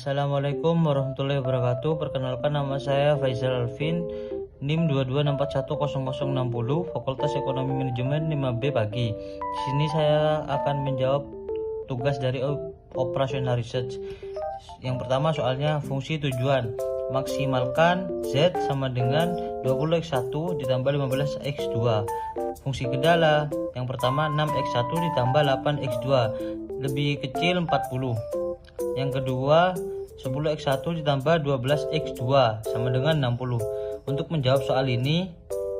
Assalamualaikum warahmatullahi wabarakatuh. Perkenalkan, nama saya Faizal Alvin, NIM 22610060, Fakultas Ekonomi Manajemen 5B Pagi. Di sini saya akan menjawab tugas dari operational research. Yang pertama soalnya fungsi tujuan. Maksimalkan Z sama dengan 20x1 ditambah 15x2. Fungsi kendala yang pertama 6x1 ditambah 8x2 lebih kecil 40. Yang kedua 10x1 ditambah 12x2 sama dengan 60. Untuk menjawab soal ini,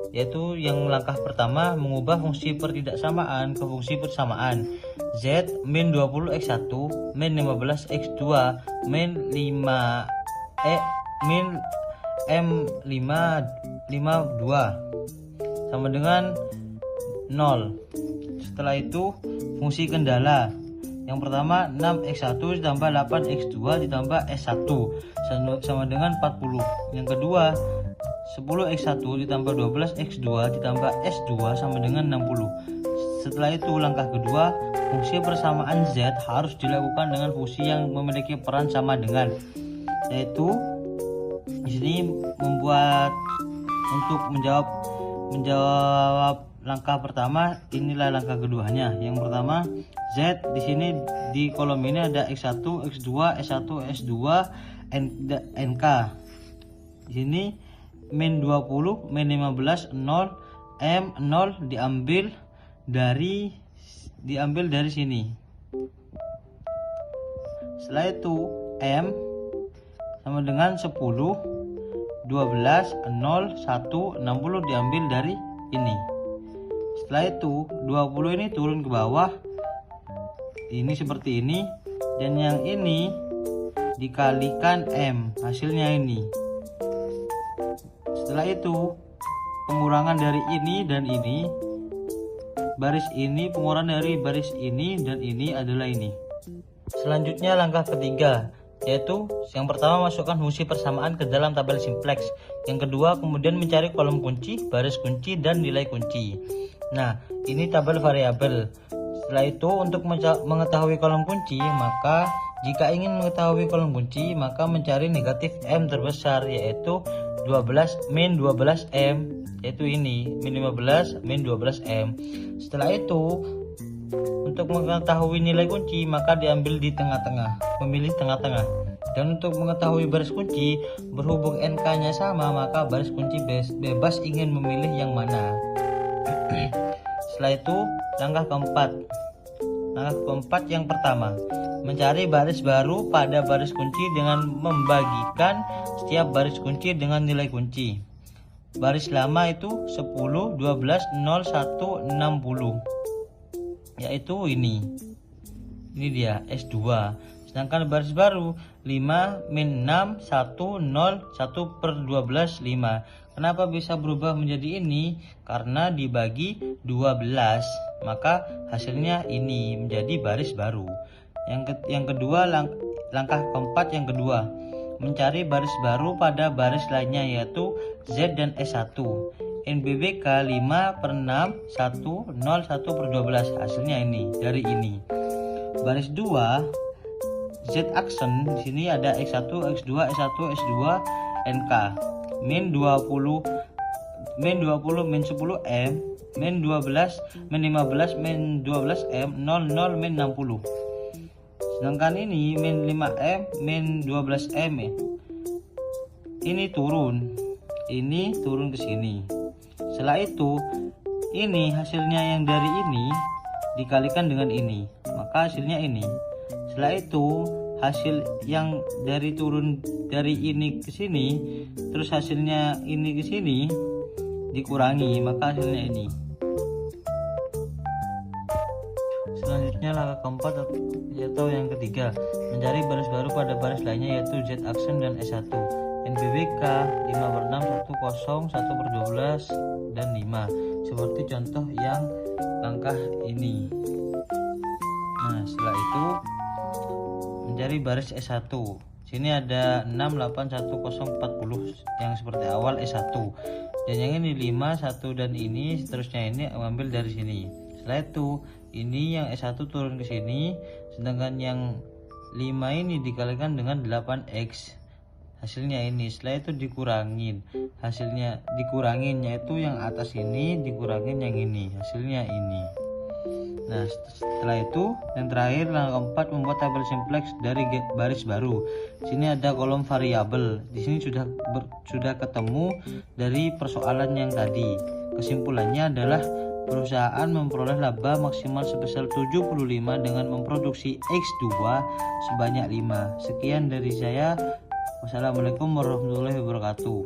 yaitu yang langkah pertama mengubah fungsi pertidaksamaan ke fungsi persamaan. Z min 20x1 min 15x2 min 5 min M52 sama dengan 0. Setelah itu fungsi kendala. Yang pertama 6x1 ditambah 8x2 ditambah s1 sama dengan 40. Yang kedua 10x1 ditambah 12x2 ditambah s2 sama dengan 60. Setelah itu langkah kedua, fungsi persamaan Z harus dilakukan dengan fungsi yang memiliki peran sama dengan, yaitu di sini membuat untuk menjawab langkah pertama, inilah langkah keduanya. Yang pertama Z di sini di kolom ini ada x1, x2, s1, s2, nk. Di sini min 20, min 15, 0, m 0 diambil dari sini. Setelah itu m sama dengan 10, 12, 0, 1, 60 diambil dari ini. Setelah itu 20 ini turun ke bawah, ini seperti ini, dan yang ini dikalikan M, hasilnya ini. Setelah itu pengurangan dari ini dan ini, baris ini pengurangan dari baris ini dan ini adalah ini. Selanjutnya langkah ketiga, yaitu yang pertama masukkan fungsi persamaan ke dalam tabel simplex. Yang kedua kemudian mencari kolom kunci, baris kunci, dan nilai kunci. Nah, ini tabel variabel. Setelah itu untuk mengetahui kolom kunci, maka jika ingin mengetahui kolom kunci maka mencari negatif M terbesar, yaitu 12 min 12M, yaitu ini min 15 min 12M. Setelah itu untuk mengetahui nilai kunci maka diambil di tengah-tengah, memilih tengah-tengah. Dan untuk mengetahui baris kunci, berhubung NK-nya sama maka baris kunci bebas ingin memilih yang mana. Setelah itu langkah keempat. Langkah keempat yang pertama, mencari baris baru pada baris kunci dengan membagikan setiap baris kunci dengan nilai kunci. Baris lama itu 10, 12, 0, 1, 60, yaitu ini. Ini dia S2. Sedangkan baris baru 5, min 6, 1, 0, 1 per 12, 5. Kenapa bisa berubah menjadi ini? Karena dibagi 12, maka hasilnya ini menjadi baris baru. Yang kedua, langkah keempat yang kedua, mencari baris baru pada baris lainnya, yaitu Z dan S1. NBBK 5 per 6, 1, 0, 1 per 12. Hasilnya ini, dari ini. Baris 2, Z aksen, di sini ada X1, X2, S1, S2, NK. Min 20, min 10M, min 12, min 15, min 12M, 00, min 60. Sedangkan ini min 5M, min 12M. Ini turun ke sini. Setelah itu ini hasilnya yang dari ini dikalikan dengan ini, maka hasilnya ini. Setelah itu hasil yang dari turun dari ini ke sini, terus hasilnya ini ke sini dikurangi, maka hasilnya ini. Selanjutnya langkah keempat atau yang ketiga, mencari baris baru pada baris lainnya, yaitu Z aksen dan S1. NBBK 5 per 6, 1, 0, 1 per 12, dan 5. Seperti contoh yang langkah ini. Nah, setelah itu mencari baris S1. Sini ada 6, 8, 1, 0, 40 yang seperti awal S1. Dan yang ini 5, 1 dan ini seterusnya ini ambil dari sini. Setelah itu ini yang S1 turun ke sini, sedangkan yang 5 ini dikalikan dengan 8x, hasilnya ini. Setelah itu dikurangin, hasilnya dikurangin, yaitu yang atas ini dikurangin yang ini, hasilnya ini. Nah, setelah itu yang terakhir langkah keempat, membuat tabel simplex dari baris baru. Sini ada kolom variabel. Di sini sudah ketemu dari persoalan yang tadi. Kesimpulannya adalah perusahaan memperoleh laba maksimal sebesar 75 dengan memproduksi X2 sebanyak 5. Sekian dari saya. Wassalamualaikum warahmatullahi wabarakatuh.